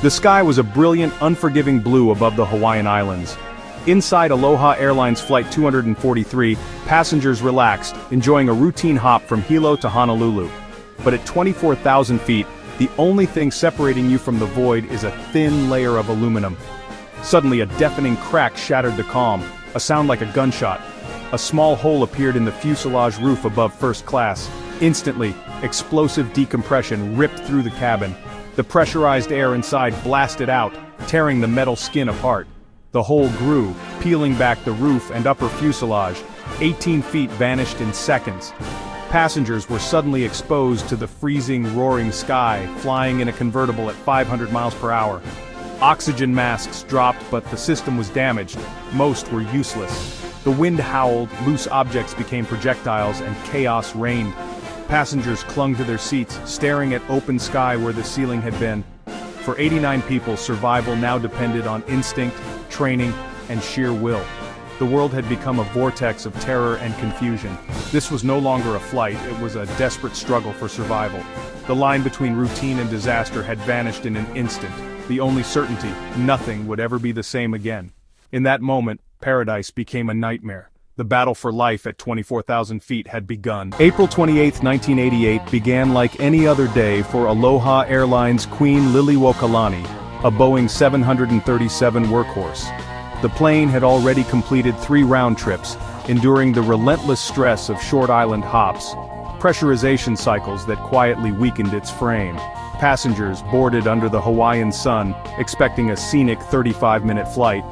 The sky was a brilliant, unforgiving blue above the Hawaiian Islands. Inside Aloha Airlines Flight 243, passengers relaxed, enjoying a routine hop from Hilo to Honolulu. But at 24,000 feet, the only thing separating you from the void is a thin layer of aluminum. Suddenly a deafening crack shattered the calm, a sound like a gunshot. A small hole appeared in the fuselage roof above first class. Instantly, explosive decompression ripped through the cabin. The pressurized air inside blasted out, tearing the metal skin apart. The hole grew, peeling back the roof and upper fuselage. 18 feet vanished in seconds. Passengers were suddenly exposed to the freezing, roaring sky, flying in a convertible at 500 miles per hour. Oxygen masks dropped, but the system was damaged. Most were useless. The wind howled, loose objects became projectiles, and chaos reigned. Passengers clung to their seats, staring at open sky where the ceiling had been. For 89 people, survival now depended on instinct, training, and sheer will. The world had become a vortex of terror and confusion. This was no longer a flight, it was a desperate struggle for survival. The line between routine and disaster had vanished in an instant. The only certainty, nothing would ever be the same again. In that moment, paradise became a nightmare. The battle for life at 24,000 feet had begun. April 28, 1988 began like any other day for Aloha Airlines Queen Liliuokalani, a Boeing 737 workhorse. The plane had already completed 3 round trips, enduring the relentless stress of short island hops, pressurization cycles that quietly weakened its frame. Passengers boarded under the Hawaiian sun, expecting a scenic 35-minute flight.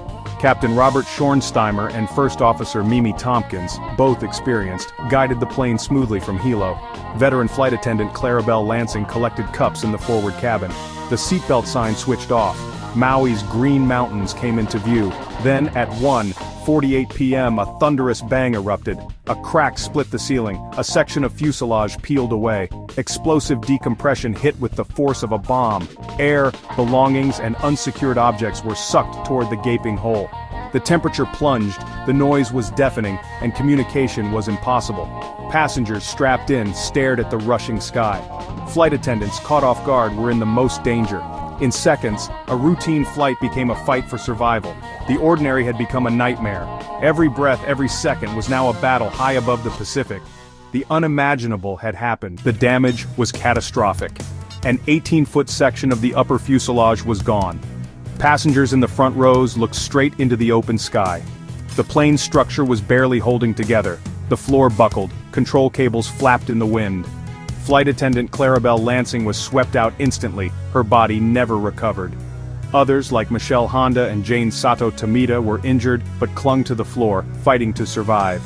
Captain Robert Schornsteimer and First Officer Mimi Tompkins, both experienced, guided the plane smoothly from Hilo. Veteran flight attendant Clarabelle Lansing collected cups in the forward cabin. The seatbelt sign switched off. Maui's Green Mountains came into view. Then, at 1:48 p.m., a thunderous bang erupted. A crack split the ceiling, a section of fuselage peeled away. Explosive decompression hit with the force of a bomb. Air, belongings, and unsecured objects were sucked toward the gaping hole. The temperature plunged, the noise was deafening, and communication was impossible. Passengers strapped in stared at the rushing sky. Flight attendants, caught off guard, were in the most danger. In seconds, a routine flight became a fight for survival. The ordinary had become a nightmare. Every breath, every second was now a battle high above the Pacific. The unimaginable had happened. The damage was catastrophic. An 18-foot section of the upper fuselage was gone. Passengers in the front rows looked straight into the open sky. The plane's structure was barely holding together. The floor buckled, control cables flapped in the wind. Flight attendant Clarabelle Lansing was swept out instantly, her body never recovered. Others, like Michelle Honda and Jane Sato Tamita, were injured but clung to the floor, fighting to survive.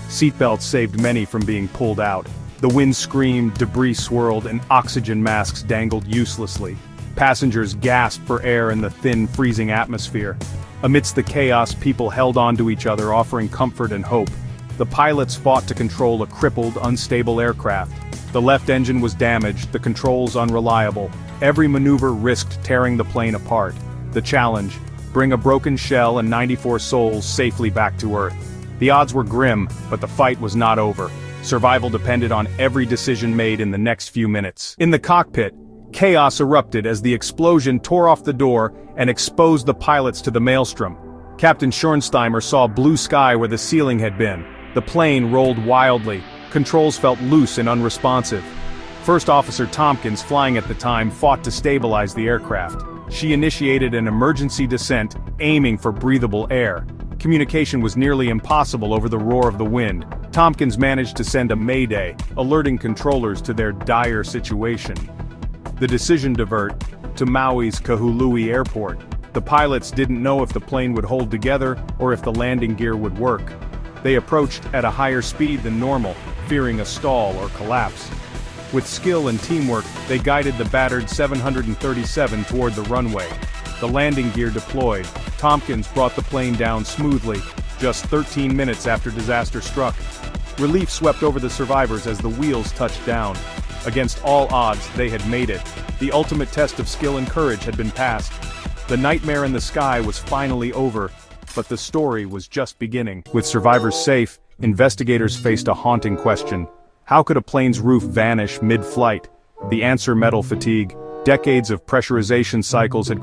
Seatbelts saved many from being pulled out. The wind screamed, debris swirled, and oxygen masks dangled uselessly. Passengers gasped for air in the thin, freezing atmosphere. Amidst the chaos, people held on to each other, offering comfort and hope. The pilots fought to control a crippled, unstable aircraft. The left engine was damaged, the controls unreliable. Every maneuver risked tearing the plane apart. The challenge: bring a broken shell and 94 souls safely back to Earth. The odds were grim, but the fight was not over. Survival depended on every decision made in the next few minutes. In the cockpit, chaos erupted as the explosion tore off the door and exposed the pilots to the maelstrom. Captain Schornsteimer saw blue sky where the ceiling had been. The plane rolled wildly. Controls felt loose and unresponsive. First Officer Tompkins, flying at the time, fought to stabilize the aircraft. She initiated an emergency descent, aiming for breathable air. Communication was nearly impossible over the roar of the wind. Tompkins managed to send a mayday, alerting controllers to their dire situation. The decision divert to Maui's Kahului Airport. The pilots didn't know if the plane would hold together or if the landing gear would work. They approached at a higher speed than normal, fearing a stall or collapse. With skill and teamwork, they guided the battered 737 toward the runway. The landing gear deployed. Tompkins brought the plane down smoothly, just 13 minutes after disaster struck. Relief swept over the survivors as the wheels touched down. Against all odds, they had made it. The ultimate test of skill and courage had been passed. The nightmare in the sky was finally over, but the story was just beginning. With survivors safe, investigators faced a haunting question. How could a plane's roof vanish mid-flight? The answer: metal fatigue. Decades of pressurization cycles had